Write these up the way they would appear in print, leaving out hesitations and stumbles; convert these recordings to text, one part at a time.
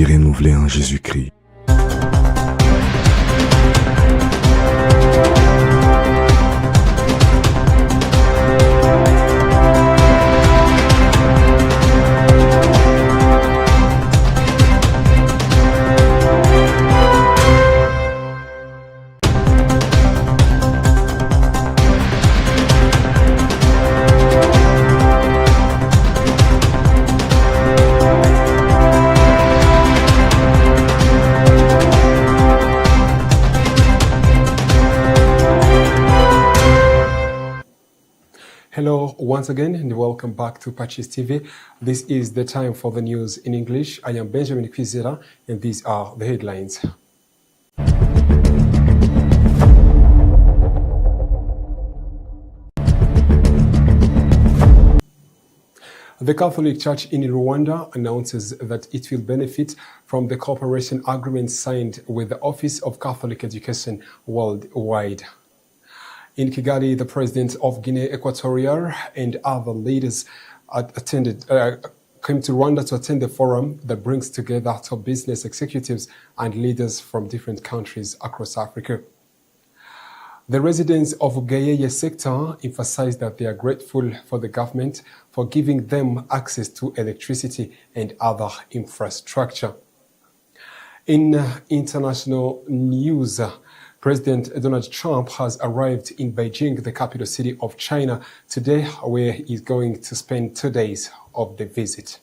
renouvelé en Jésus-Christ. Hello once again and welcome back to PACIS TV. This is the time for the news in English. I am Benjamin Kwizera and these are the headlines. The Catholic Church in Rwanda announces that it will benefit from the cooperation agreement signed with the Office of Catholic Education worldwide. In Kigali, the president of Guinea Equatorial and other leaders came to Rwanda to attend the forum that brings together top business executives and leaders from different countries across Africa. The residents of Gayeye sector emphasized that they are grateful for the government for giving them access to electricity and other infrastructure. In international news, President Donald Trump has arrived in Beijing, the capital city of China, today, where he's going to spend 2 days of the visit.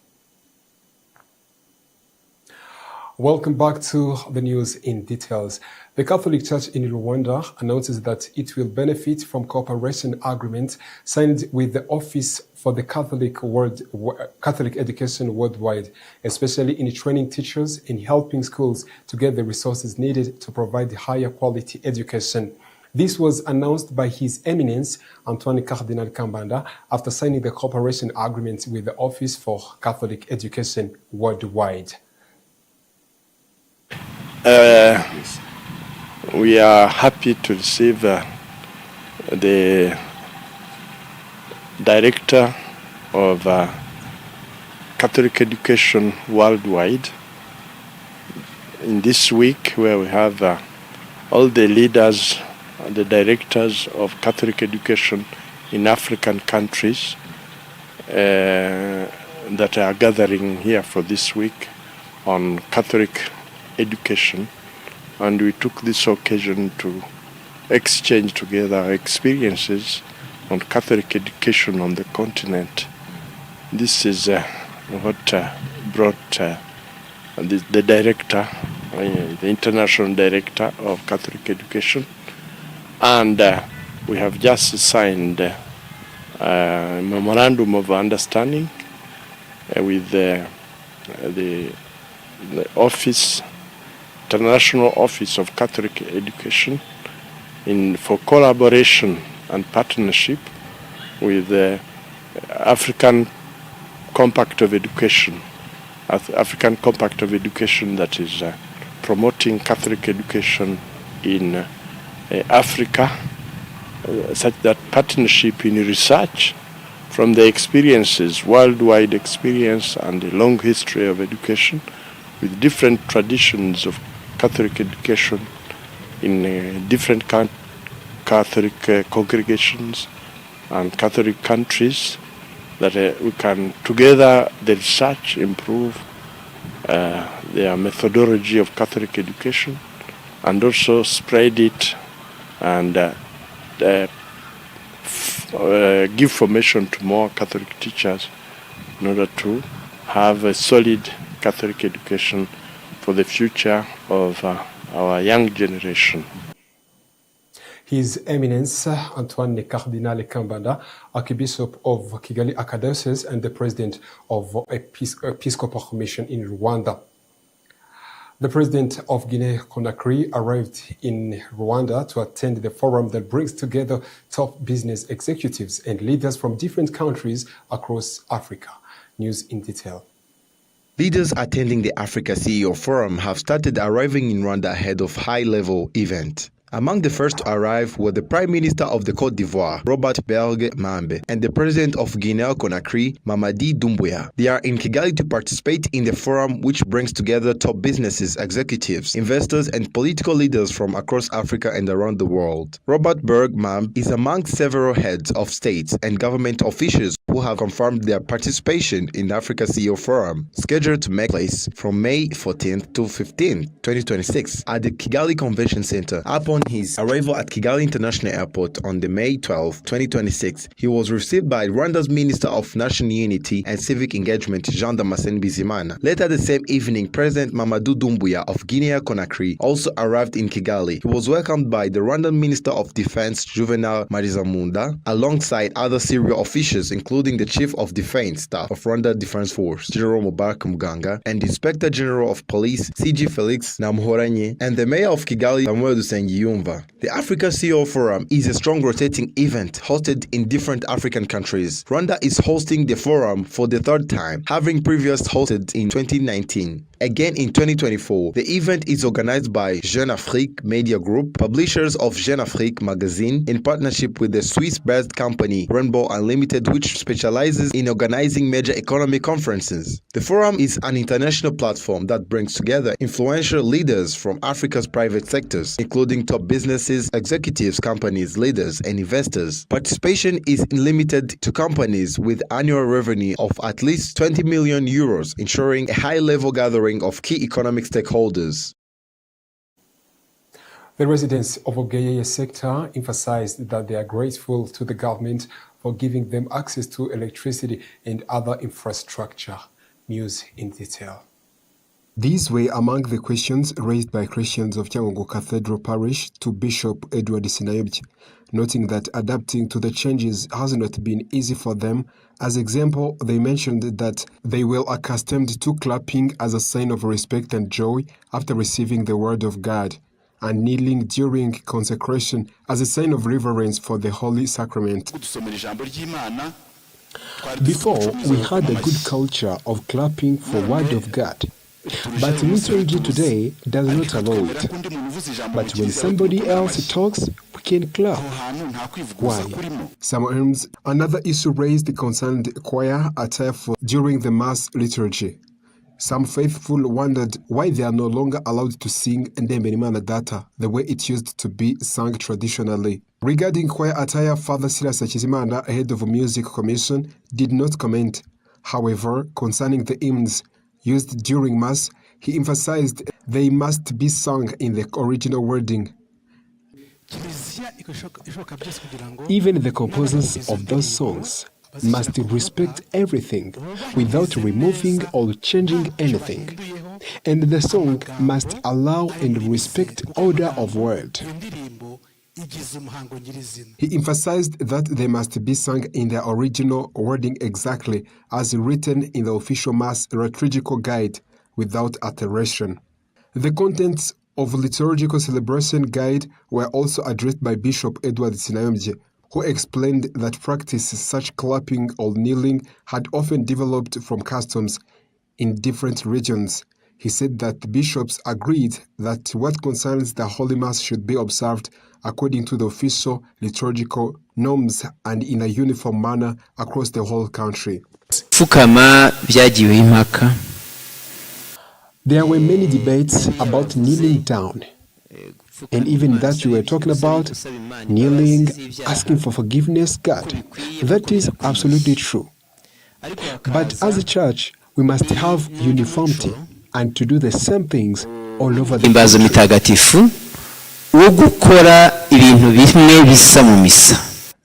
Welcome back to the news in details. The Catholic Church in Rwanda announces that it will benefit from cooperation agreements signed with the Office for the Catholic Education worldwide, especially in training teachers and helping schools to get the resources needed to provide higher quality education. This was announced by His Eminence Antoine Cardinal Kambanda after signing the cooperation agreement with the Office for Catholic Education worldwide. We are happy to receive the Director of Catholic Education Worldwide in this week, where we have all the leaders, the directors of Catholic education in African countries that are gathering here for this week on Catholic education, and we took this occasion to exchange together our experiences on Catholic education on the continent. This is what brought the director, the international director of Catholic education, and we have just signed a memorandum of understanding with the office, International Office of Catholic Education, for collaboration and partnership with the African Compact of Education, African Compact of Education that is promoting Catholic education in Africa, such that partnership in research from the experiences, worldwide experience and a long history of education with different traditions of Catholic education in different Catholic congregations and Catholic countries, that we can together the research improve their methodology of Catholic education and also spread it and give formation to more Catholic teachers in order to have a solid Catholic education for the future of our young generation. His Eminence Antoine Cardinal Kambanda, Archbishop of Kigali Archdiocese and the President of Episcopal Mission in Rwanda. The President of Guinea-Conakry arrived in Rwanda to attend the forum that brings together top business executives and leaders from different countries across Africa. News in detail. Leaders attending the Africa CEO Forum have started arriving in Rwanda ahead of high-level event. Among the first to arrive were the Prime Minister of the Côte d'Ivoire, Robert Berg Mambe, and the President of Guinea-Conakry, Mamadi Doumbouya. They are in Kigali to participate in the forum, which brings together top businesses, executives, investors, and political leaders from across Africa and around the world. Robert Berg Mambe is among several heads of states and government officials who have confirmed their participation in the Africa CEO Forum, scheduled to take place from May 14th to 15th, 2026, at the Kigali Convention Center. Upon his arrival at Kigali International Airport on the May 12, 2026, he was received by Rwanda's Minister of National Unity and Civic Engagement, Jean Damascene Bizimana. Later the same evening, President Mamadou Doumbouya of Guinea-Conakry also arrived in Kigali. He was welcomed by the Rwandan Minister of Defense, Juvenal Marizamunda, alongside other senior officials, including the Chief of Defense Staff of Rwanda Defense Force, General Mubarak Muganga, and the Inspector General of Police, CG Felix Namuhoranye, and the Mayor of Kigali, Samuel Dusengiyumva. The Africa CEO Forum is a strong rotating event hosted in different African countries. Rwanda is hosting the forum for the third time, having previously hosted in 2019. Again in 2024, the event is organized by Jeune Afrique Media Group, publishers of Jeune Afrique magazine, in partnership with the Swiss-based company Rainbow Unlimited, which specializes in organizing major economic conferences. The forum is an international platform that brings together influential leaders from Africa's private sectors, including top businesses, executives, companies, leaders, and investors. Participation is limited to companies with annual revenue of at least 20 million euros, ensuring a high-level gathering of key economic stakeholders. The residents of Ogeyeye sector emphasized that they are grateful to the government for giving them access to electricity and other infrastructure. News in detail. These were among the questions raised by Christians of CYANGWA Cathedral Parish to Bishop Edward Sinayobye, noting that adapting to the changes has not been easy for them. As example, they mentioned that they were accustomed to clapping as a sign of respect and joy after receiving the word of God, and kneeling during consecration as a sign of reverence for the Holy Sacrament. Before, we had a good culture of clapping for word of God, but liturgy today does not allow it. But when somebody else talks, we can clap. Why? Some hymns. Another issue raised concerned choir attire during the Mass liturgy. Some faithful wondered why they are no longer allowed to sing Ndemberimana Data the way it used to be sung traditionally. Regarding choir attire, Father Silas Hakizimana, head of Music Commission, did not comment. However, concerning the hymns used during Mass, he emphasized they must be sung in the original wording. Even the composers of those songs must respect everything without removing or changing anything. And the song must allow and respect order of word. He emphasized that they must be sung in their original wording exactly as written in the official Mass liturgical guide without alteration. The contents of liturgical celebration guide were also addressed by Bishop Edward Sinayobye, who explained that practice such clapping or kneeling had often developed from customs in different regions. He said that bishops agreed that what concerns the Holy Mass should be observed according to the official liturgical norms and in a uniform manner across the whole country. There were many debates about kneeling down. And even that you were talking about, kneeling, asking for forgiveness, God, that is absolutely true. But as a church, we must have uniformity and to do the same things all over the country.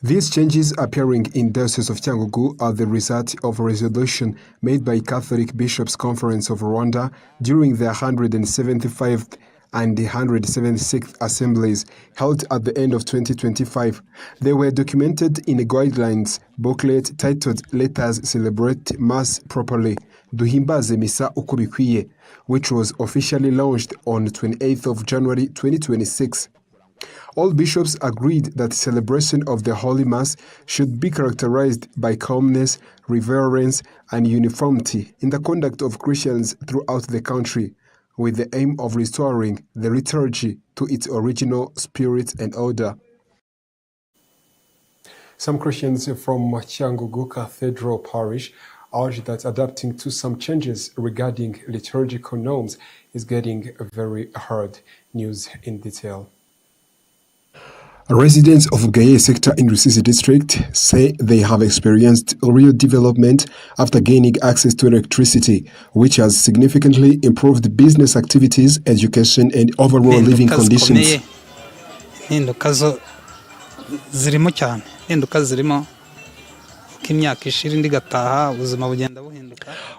These changes appearing in Diocese of Cyangugu are the result of a resolution made by Catholic Bishops' Conference of Rwanda during their 175th and the 176th assemblies held at the end of 2025. They were documented in a guidelines booklet titled Let Us Celebrate Mass Properly, Duhimbaze Misa Uko Bikwiye, which was officially launched on 28th of January 2026. All bishops agreed that celebration of the Holy Mass should be characterized by calmness, reverence, and uniformity in the conduct of Christians throughout the country, with the aim of restoring the liturgy to to its original spirit and order. Some Christians from CYANGWA Cathedral Parish urge that adapting to some changes regarding liturgical norms is getting very hard. News in detail. Residents of Gayeye sector in Rusizi district say they have experienced real development after gaining access to electricity, which has significantly improved business activities, education, and overall living conditions.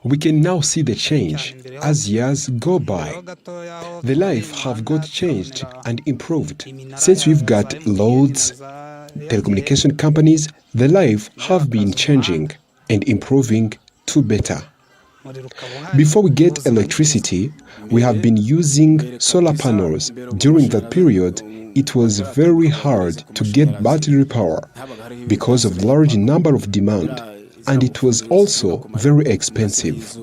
We can now see the change as years go by. The life have got changed and improved. Since we've got loads, telecommunication companies, the life have been changing and improving to better. Before we get electricity, we have been using solar panels. During that period, it was very hard to get battery power because of large number of demand, and it was also very expensive.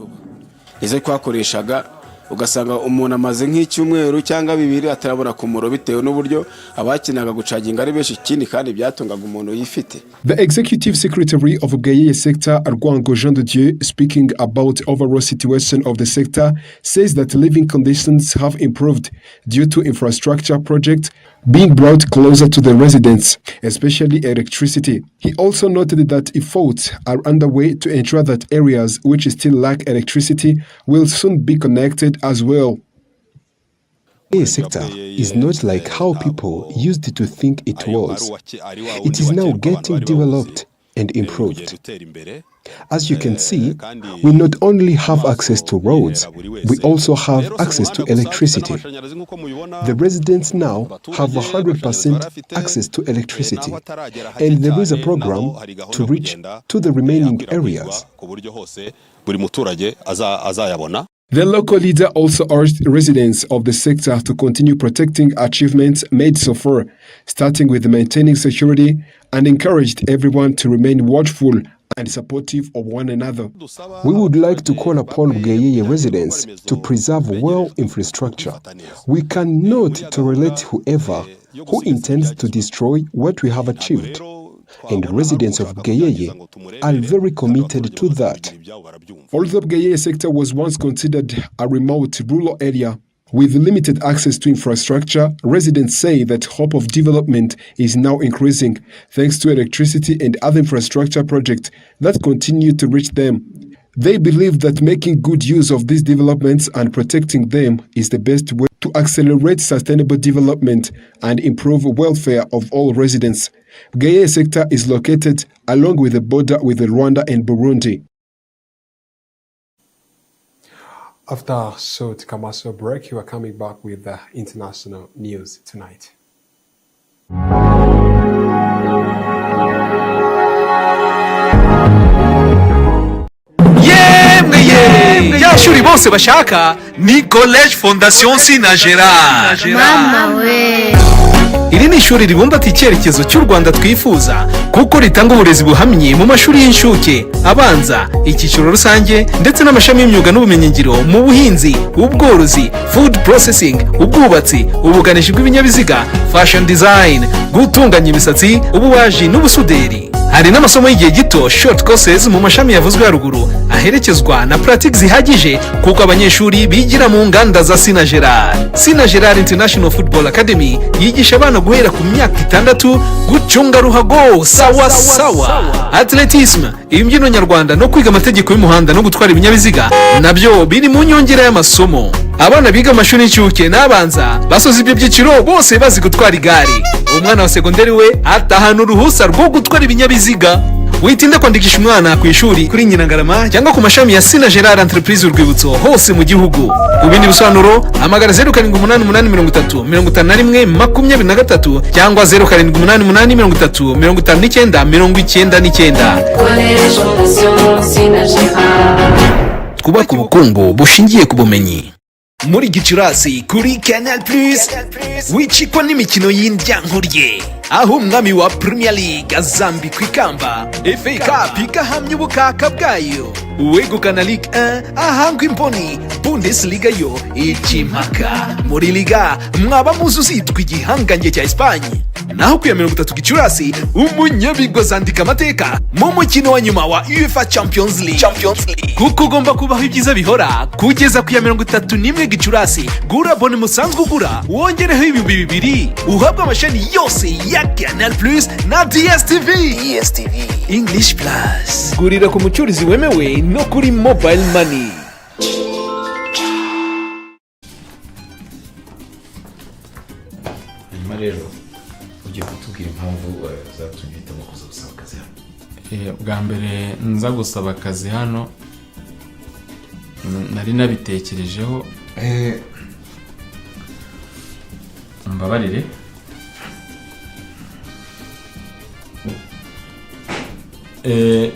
ugasanga umuntu amaze nk'icyumweru cyangwa bibiri atarabona ku muro bitewe n'uburyo abakinaga gucaginga ari benshi ikindi kandi byatungaga umuntu yifite. The Executive Secretary of Gayeye sector, RWANYU Jean de Dieu, speaking about overall situation of the sector, says that living conditions have improved due to infrastructure projects being brought closer to the residents, especially electricity. He also noted that efforts are underway to ensure that areas which still lack electricity will soon be connected as well. The sector is not like how people used to think it was. It is now getting developed and improved. As you can see, we not only have access to roads, we also have access to electricity. The residents now have 100% access to electricity, and there is a program to reach to the remaining areas. The local leader also urged residents of the sector to continue protecting achievements made so far, starting with maintaining security, and encouraged everyone to remain watchful and supportive of one another. We would like to call upon Gayeye residents to preserve well infrastructure. We cannot tolerate whoever who intends to destroy what we have achieved. And residents of Gayeye are very committed to that. Although Gayeye sector was once considered a remote rural area with limited access to infrastructure, residents say that hope of development is now increasing thanks to electricity and other infrastructure projects that continue to reach them. They believe that making good use of these developments and protecting them is the best way to accelerate sustainable development and improve welfare of all residents. Gayeye sector is located along with the border with Rwanda and Burundi. After a short commercial break, you are coming back with the international news tonight. Shuri bose bashaka ni College Fondation Sinagera. Mama we. Iri ni ishuri ribumbatiye icyerekezo cy'u Rwanda twifuza kuko ritanga uburezi buhamye mu mashuri y'inshuke, abanza, icyiciro rusange ndetse n'amashami y'imyuga n'ubumenyingiro mu buhinzi, ubworozi, food processing, ubwubatsi, ubuganishi bw'ibinyabiziga, fashion design, gutunganya imisatsi, ububaji n'ubusuderi. Hari n'amasomo y'igihe gito short courses mu mashami yavuzwe haruguru aherekezwa na practice zihagije kuko abanyeshuri bigira mu nganda za Sinagera International Football Academy yigisha abana guhera ku myaka 6 gucunga ruhago sawa atletism, imbyino nyarwanda no kwiga amategeko y'umuhanda no gutwara ibinyabiziga nabyo biri mu nyongera y'amasomo. Abana biga amashuri y'incuke n'abanza basoza ibyo byiciro bose bazi gutwara igare. Umwana wa segonderi we atahana uruhusa rwo gutwara ibinyabiziga. Witinde kwandikisha umwana ku ishuri kuri Nyirangarama cyangwa ku mashami ya Sinagera Entreprise Urwibutso hose mu gihugu. Ubindi bisobanuro hamagara 0788355123 cyangwa 0788355999. Twubaka ubukungu bushingiye ku bumenyi. Muri Gicurasi kuri Canal Plus wicikwa n'imikino y'indyankurye aho umwami wa Premier League azambikwa ikamba, FA Cup igahamya ubukaka bwayo, wegukana Ligue 1 ahangwa imboni, Bundesliga yo ikimaka, muri Liga mwaba muzi uzitwa igihangange cya Espagne. Naho ku ya 30 Gicurasi umunyabigozi andika amateka mu mukino wa nyuma wa UEFA Champions League. Kuko ugomba kubaho ibyiza bihora kugeza ku ya 31 Gicurasi. Gura bone musanzwe ugura wongereho ibihumbi 2 uhabwa amashani yose ya Canal Plus na DSTV English Plus. Gurira ku mucurizi wemewe no kuri Mobile Money. Rero ugiye kutubwira impamvu zatumye uhitamo kuza gusaba akazi hano? Bwa mbere nza gusaba akazi hano nari nabitekerejeho, mbabarire.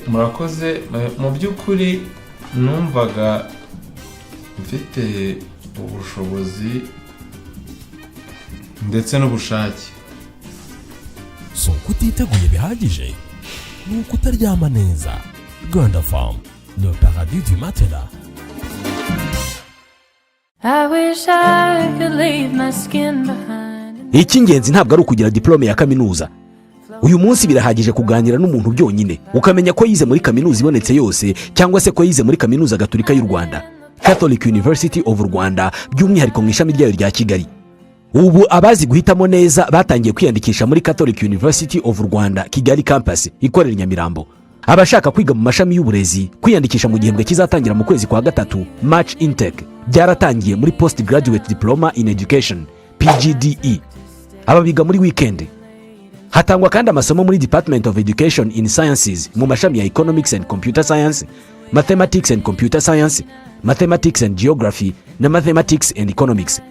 Murakoze. Mu by'ukuri numvaga mfite ubushobozi ndetse n'ubushake. So kutiteguye bihagije ni ukutaryama neza. Rwanda Farm, le paradis du matelas. I wish I could leave my skin behind. Icy'ingenzi ntabwo ari ukugira diplome ya kaminuza. Uyu munsi birahagije kuganira n'umuntu byonyine ukamenya ko yize muri kaminuza ibonetse yose cyangwa se ko yize muri kaminuza Gatolika y'u Rwanda, Catholic University of Rwanda, by'umwihariko mu ishami ryayo rya Kigali. Ubu abazi guhitamo neza batangiye kwiyandikisha muri Catholic University of Rwanda Kigali campus ikorera Nyamirambo. Abashaka kwiga mu mashami y'uburezi kwiyandikisha mu gihembwe kizatangira mu kwezi kwa gatatu, March intake, byaratangiye muri postgraduate diploma in education PGDE. Ababiga muri weekend. Hatangwa kandi amasomo muri Department of Education in Sciences mu mashami ya Economics and Computer Science, Mathematics and Computer Science, Mathematics and Geography na Mathematics and Economics.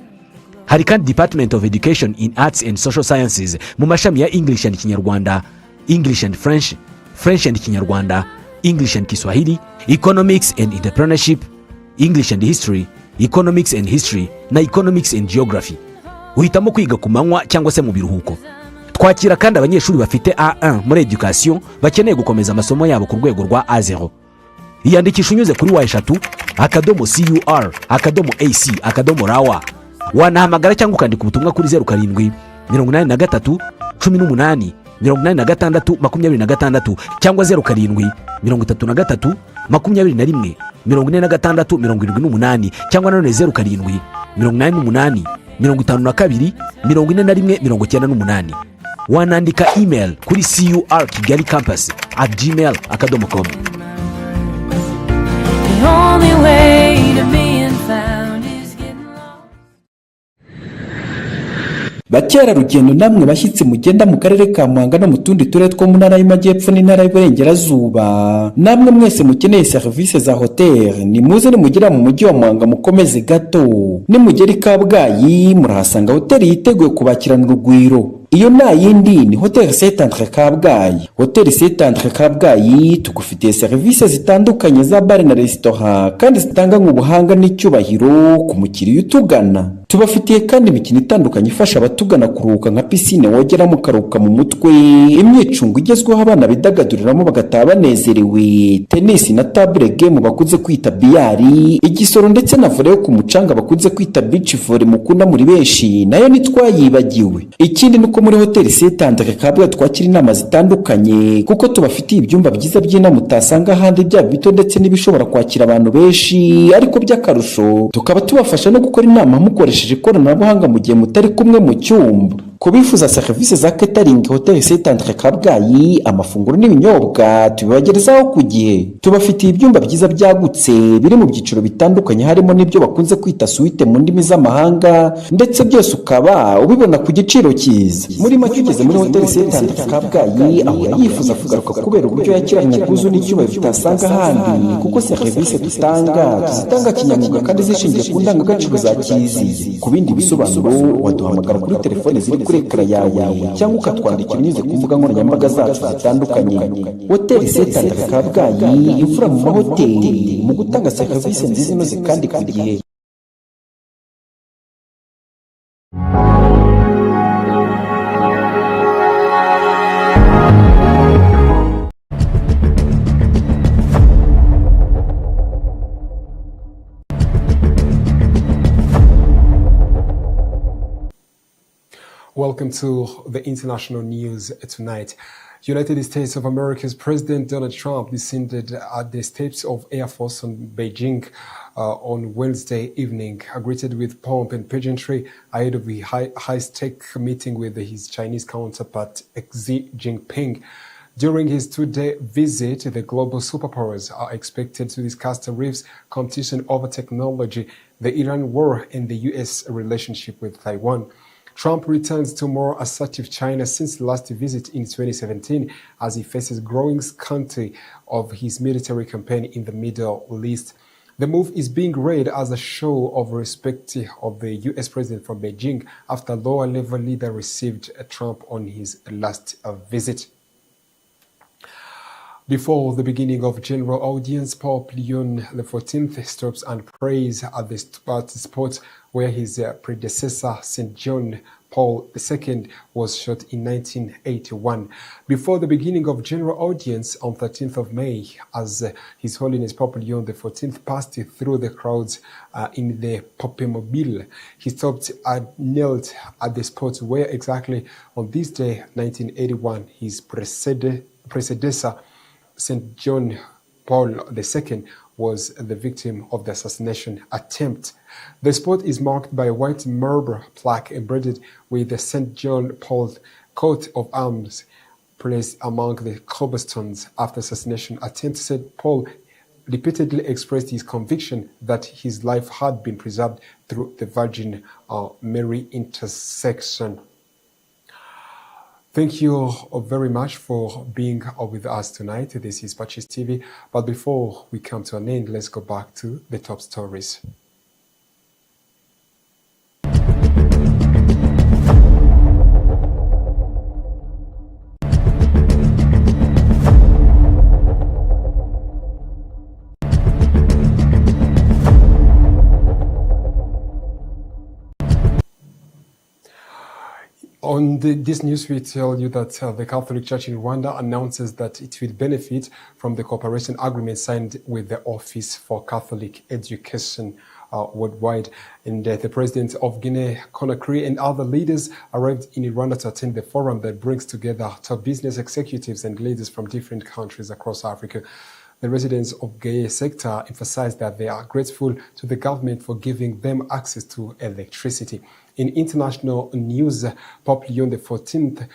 Hari kandi Department of Education in Arts and Social Sciences mu mashami ya English and Kinyarwanda, English and French, French and Kinyarwanda, English and Kiswahili, Economics and Entrepreneurship, English and History, Economics and History na Economics and Geography. Uhitamo kwiga ku manywa cyangwa se mu biruhuko. Twakira kandi abanyeshuri bafite A1 muri education bakeneye gukomeza amasomo yabo ku rwego rwa A0. Iyandikisha unyuze kuri wa#CUR/AC/RW. Wanahamagara cyangwa ukandika ubutumwa kuri 07 83 18 86 26 cyangwa 07 33 21 46 78 cyangwa none 07 88 52 41 98. Wanandika email kuri curkigalcampus@gmail.com. The only way to being found is getting lost. Bakerarugendo namwe bashyitsi mugenda mu karere ka Muhanga no mu tundi turere two mu ntara y'Amajyepfo n'intara y'Iburengerazuba, namwe mwese mukeneye serivisi za hotel, ni muze nimugera mu mujyi wa Muhanga mukomeze gato. Nimugera i Kabgayi murahasanga hoteli yiteguye kubakirana urugwiro. Iyo nta yindi ni Hotel Saint-Andre Kabgayi. Hotel Saint-Andre Kabgayi tugufitiye serivisi zitandukanye za bar na restaurant kandi zitanga ubuhanga n'icyubahiro ku mukiriya utugana. Tubafitiye kandi imikino itandukanye ifasha abatugana kuruhuka nka piscine wogera mu karuhuka mu mutwe, imyicungo igezweho abana bidagaduriramo bagataha banezerewe, tennis na table game bakunze kwita biyari, igisoro ndetse na volley ku mucanga bakunze kwita beach volley mukunda muri benshi nayo nitwayibagiwe. Ikindi nuko muri Hotel Saint-Andre Kabgayi twakira inama zitandukanye kuko tubafitiye ibyumba byiza by'inama utasanga ahandi, byaba bito ndetse n'ibishobora kwakira abantu benshi, ariko by'akarusho tukaba tubafasha no gukora inama mukoresheje ikoranabuhanga mu gihe mutari kumwe mu cyumba. Kubifuza serivisi za catering, Hotel Saint-Andre Kabgayi amafunguro n'ibinyobwa tubibagerezaho ku gihe. Tubafitiye ibyumba byiza byagutse biri mu byiciro bitandukanye, harimo n'ibyo bakunze kwita suite mu ndimi z'amahanga, ndetse byose ukaba ubibona ku giciro cyiza. Muri make ugeze muri Hotel Saint-Andre Kabgayi ahora yifuza kugaruka kubera uburyo yakiranye ubwuzu n'icyubahiro bitasanga ahandi, kuko serivisi tuzitanga kinyamwuga kandi zishingiye ku ndangagaciro za Kizizi. Ku bindi bisobanuro waduhamagara kuri telefone ziri kuri ekara yawe cyangwa ukatwandikira unyuze ku mbuga nkoranyambaga zacu zitandukanye. Hotel Saint-Andre Kabgayi, imfura mu mahoteli mu gutanga serivisi nziza inoze kandi ku gihe. Welcome to the international news tonight. United States of America's President Donald Trump descended at the steps of Air Force on Beijing on Wednesday evening, greeted with pomp and pageantry ahead of the high-stake meeting with his Chinese counterpart Xi Jinping. During his two-day visit, the global superpowers are expected to discuss tariffs, competition over technology, the Iran war, and the U.S. relationship with Taiwan. Trump returns to more assertive China since the last visit in 2017 as he faces growing scrutiny of his military campaign in the Middle East. The move is being read as a show of respect of the U.S. president from Beijing after lower-level leader received Trump on his last visit. Before the beginning of general audience, Pope Leon XIV stops and prays at the spot where his predecessor, St. John Paul II, was shot in 1981. Before the beginning of general audience on 13th of May, as His Holiness Pope Leon XIV passed through the crowds in the Popemobile, he stopped and knelt at the spot where exactly on this day, 1981, his predecessor, St. John Paul II, was the victim of the assassination attempt. The spot is marked by a white marble plaque embedded with the St. John Paul coat of arms placed among the cobblestones after assassination attempt. St. Paul repeatedly expressed his conviction that his life had been preserved through the Virgin Mary intercession. Thank you very much for being with us tonight. This is PACIS TV. But before we come to an end, let's go back to the top stories. On this news, we tell you that the Catholic Church in Rwanda announces that it will benefit from the cooperation agreement signed with the Office for Catholic Education worldwide. And the President of Guinea-Conakry and other leaders arrived in Rwanda to attend the forum that brings together top business executives and leaders from different countries across Africa. The residents of Gaye sector emphasized that they are grateful to the government for giving them access to electricity. In international news, Pope Leon XIV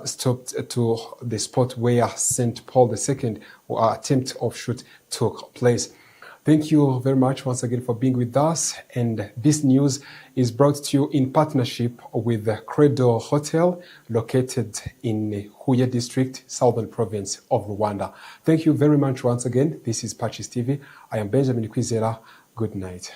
stopped to the spot where St. Paul II attempt of shoot took place. Thank you very much once again for being with us. And this news is brought to you in partnership with the Credo Hotel, located in Huye district, southern province of Rwanda. Thank you very much once again. This is PACIS TV. I am Benjamin Kwizera. Good night.